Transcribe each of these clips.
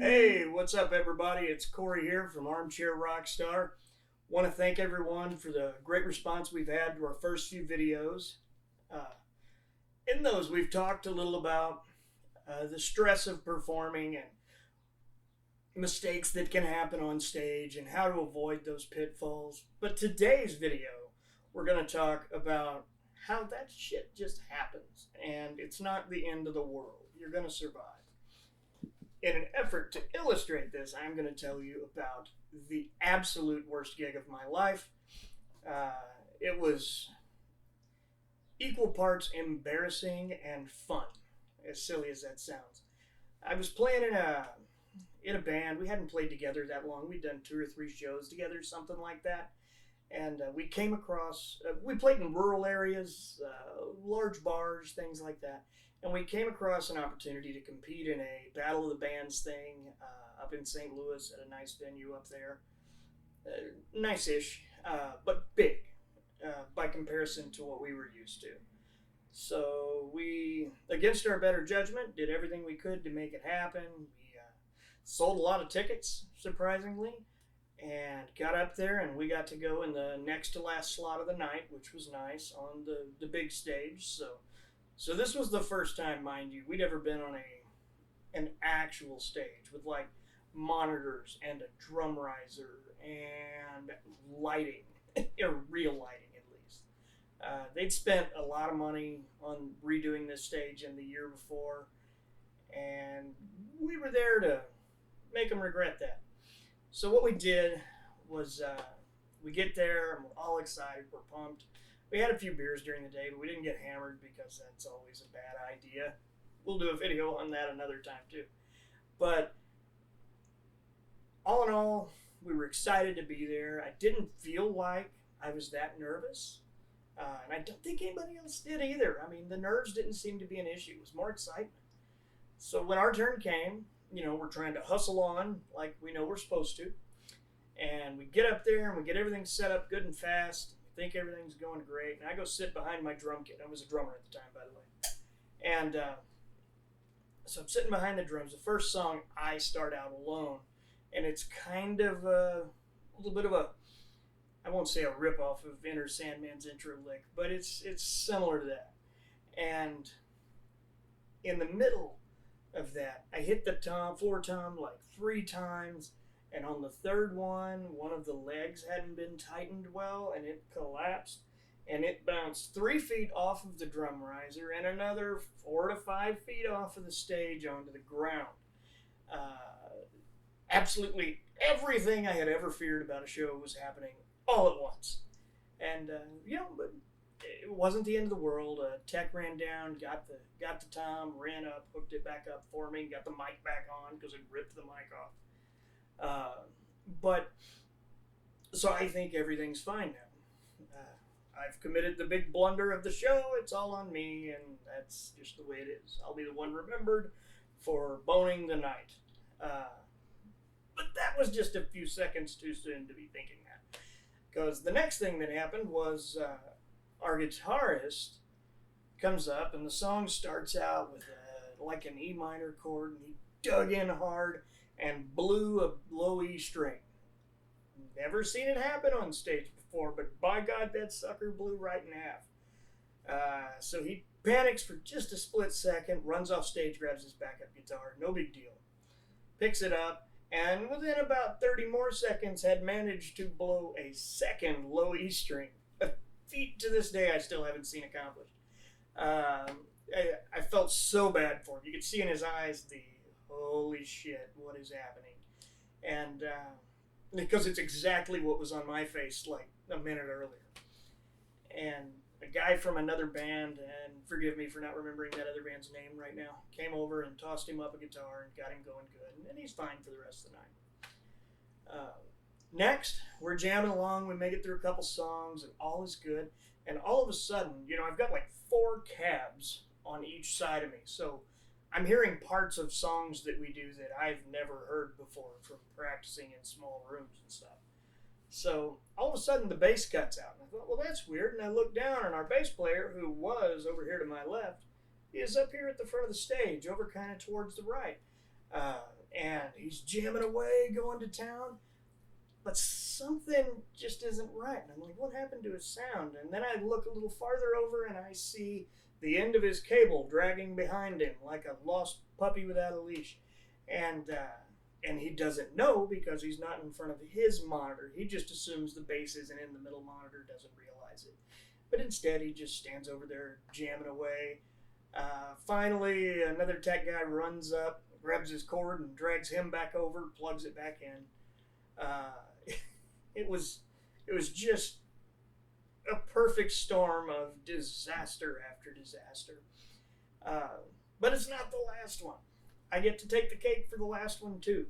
Hey, what's up, everybody? It's Corey here from Armchair Rockstar. Want to thank everyone for the great response we've had to our first few videos. Uh, in those, we've talked a little about the stress of performing and mistakes that can happen on stage and how to avoid those pitfalls. But today's video, we're going to talk about how that shit just happens and it's not the end of the world. You're going to survive. In an effort to illustrate this, I'm going to tell you about the absolute worst gig of my life. It was equal parts embarrassing and fun, as silly as that sounds. I was playing in a band. We hadn't played together that long. We'd done 2 or 3 shows together, something like that. And we came across, we played in rural areas, large bars, things like that. And we came across an opportunity to compete in a Battle of the Bands thing up in St. Louis at a nice venue up there. Nice-ish, but big by comparison to what we were used to. So we, against our better judgment, did everything we could to make it happen. We sold a lot of tickets, surprisingly, and got up there, and we got to go in the next to last slot of the night, which was nice, on the big stage. So this was the first time, mind you, we'd ever been on an actual stage with like monitors and a drum riser and lighting, or real lighting at least. They'd spent a lot of money on redoing this stage in the year before, and we were there to make them regret that. So what we did was we get there and we're all excited, we're pumped. We had a few beers during the day, but we didn't get hammered because that's always a bad idea. We'll do a video on that another time too. But all in all, we were excited to be there. I didn't feel like I was that nervous. And I don't think anybody else did either. I mean, the nerves didn't seem to be an issue. It was more excitement. So when our turn came, we're trying to hustle on like we know we're supposed to. And we get up there and we get everything set up good and fast. Think everything's going great, and I go sit behind my drum kit. I was a drummer at the time, by the way. And so I'm sitting behind the drums. The first song, I start out alone, and it's kind of a little bit of a, I won't say a ripoff of Enter Sandman's intro lick, but it's similar to that. And in the middle of that, I hit the floor tom like 3 times. And on the third one of the legs hadn't been tightened well, and it collapsed, and it bounced 3 feet off of the drum riser and another 4 to 5 feet off of the stage onto the ground. Absolutely everything I had ever feared about a show was happening all at once. And, but it wasn't the end of the world. Tech ran down, got the tom, ran up, hooked it back up for me, got the mic back on because it ripped the mic off. But so I think everything's fine now. I've committed the big blunder of the show. It's all on me, and that's just the way it is. I'll be the one remembered for boning the night. But that was just a few seconds too soon to be thinking that. Because the next thing that happened was our guitarist comes up, and the song starts out with like an E minor chord, and he dug in hard and blew a low E string. Never seen it happen on stage before, but by God, that sucker blew right in half. So he panics for just a split second, runs off stage, grabs his backup guitar, no big deal. Picks it up, and within about 30 more seconds had managed to blow a second low E string. A feat to this day I still haven't seen accomplished. I felt so bad for him. You could see in his eyes the holy shit, what is happening? And because it's exactly what was on my face like a minute earlier. And a guy from another band, and forgive me for not remembering that other band's name right now, came over and tossed him up a guitar and got him going good. And he's fine for the rest of the night. Next, we're jamming along. We make it through a couple songs, and all is good. And all of a sudden, I've got like 4 cabs on each side of me. So I'm hearing parts of songs that we do that I've never heard before from practicing in small rooms and stuff. So all of a sudden the bass cuts out. And I thought, well, that's weird. And I looked down, and our bass player, who was over here to my left, is up here at the front of the stage, over kind of towards the right. and he's jamming away, going to town, but something just isn't right. And I'm like, what happened to his sound? And then I look a little farther over and I see the end of his cable dragging behind him like a lost puppy without a leash. And he doesn't know because he's not in front of his monitor. He just assumes the bass isn't in the middle monitor, doesn't realize it. But instead, he just stands over there jamming away. Finally, another tech guy runs up, grabs his cord, and drags him back over, plugs it back in. It was just a perfect storm of disaster after disaster. But it's not the last one. I get to take the cake for the last one too.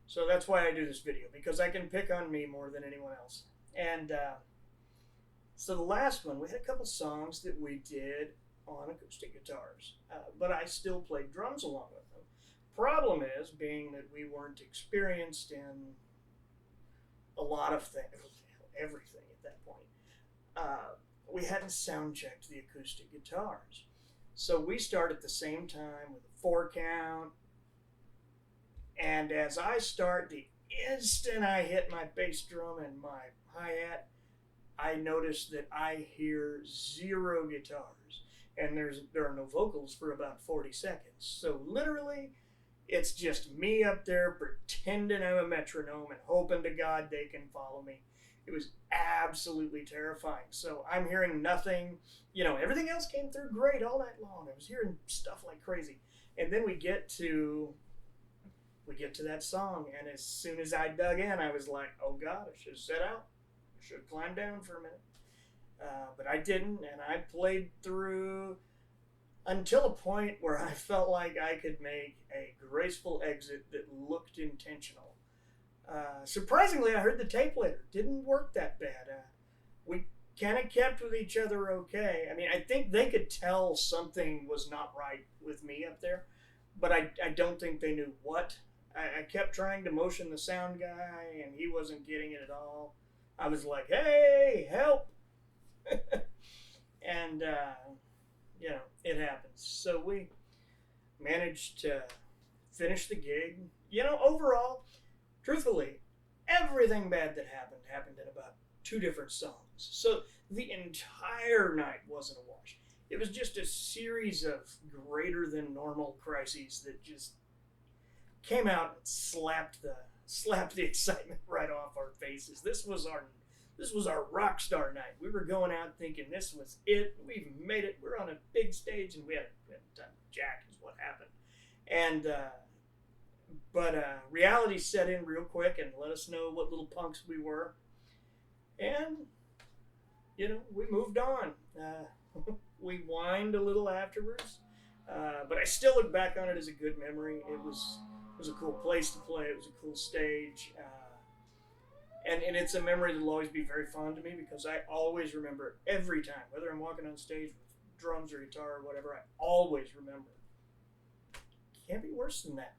So that's why I do this video, because I can pick on me more than anyone else. And so the last one, we had a couple songs that we did on acoustic guitars, but I still played drums along with them. Problem is, being that we weren't experienced in a lot of things, everything at that point, we hadn't sound checked the acoustic guitars. So we start at the same time with a 4 count, and as I start, the instant I hit my bass drum and my hi-hat, I notice that I hear 0 guitars, and there are no vocals for about 40 seconds. So literally, it's just me up there pretending I'm a metronome and hoping to God they can follow me. It was absolutely terrifying. So I'm hearing nothing. You know, everything else came through great all night long. I was hearing stuff like crazy. And then we get to that song, and as soon as I dug in, I was like, oh God, I should have set out. I should have climbed down for a minute. But I didn't, and I played through until a point where I felt like I could make a graceful exit that looked intentional. Surprisingly, I heard the tape later. Didn't work that bad. We kind of kept with each other okay. I mean, I think they could tell something was not right with me up there, but I don't think they knew what. I kept trying to motion the sound guy, and he wasn't getting it at all. I was like, hey, help! And, you know, it happens. So we managed to finish the gig. You know, overall, truthfully, everything bad that happened in about 2 different songs. So the entire night wasn't a wash. It was just a series of greater than normal crises that just came out and slapped the excitement right off our faces. This was our rock star night. We were going out thinking this was it. We've made it. We're on a big stage, and we hadn't done jack is what happened. And but reality set in real quick and let us know what little punks we were. And you know, we moved on. We whined a little afterwards, but I still look back on it as a good memory. It was a cool place to play. It was a cool stage. And it's a memory that will always be very fond to me because I always remember it every time, whether I'm walking on stage with drums or guitar or whatever, I always remember. Can't be worse than that.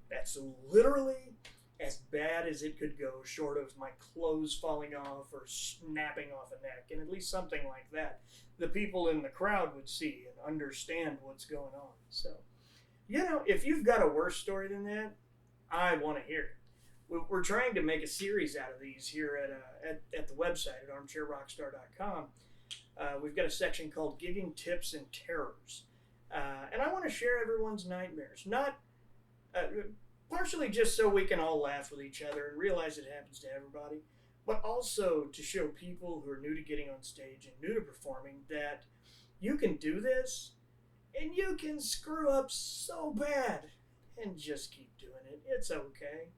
That's literally as bad as it could go, short of my clothes falling off or snapping off a neck, and at least something like that. The people in the crowd would see and understand what's going on. So, you know, if you've got a worse story than that, I want to hear it. We're trying to make a series out of these here at the website at armchairrockstar.com. We've got a section called Gigging Tips and Terrors. And I want to share everyone's nightmares. Not partially just so we can all laugh with each other and realize it happens to everybody, but also to show people who are new to getting on stage and new to performing that you can do this and you can screw up so bad and just keep doing it. It's okay.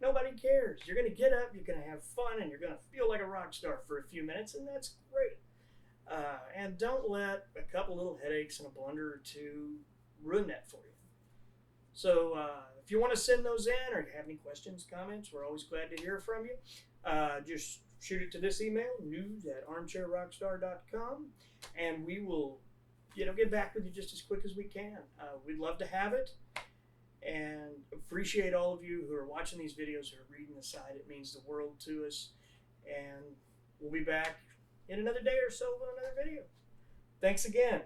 Nobody cares. You're going to get up, you're going to have fun, and you're going to feel like a rock star for a few minutes, and that's great. And don't let a couple little headaches and a blunder or two ruin that for you. So if you want to send those in or you have any questions, comments, we're always glad to hear from you. Just shoot it to this email, news@armchairrockstar.com, and we will get back with you just as quick as we can. We'd love to have it. And appreciate all of you who are watching these videos, who are reading the site. It means the world to us. And we'll be back in another day or so with another video. Thanks again.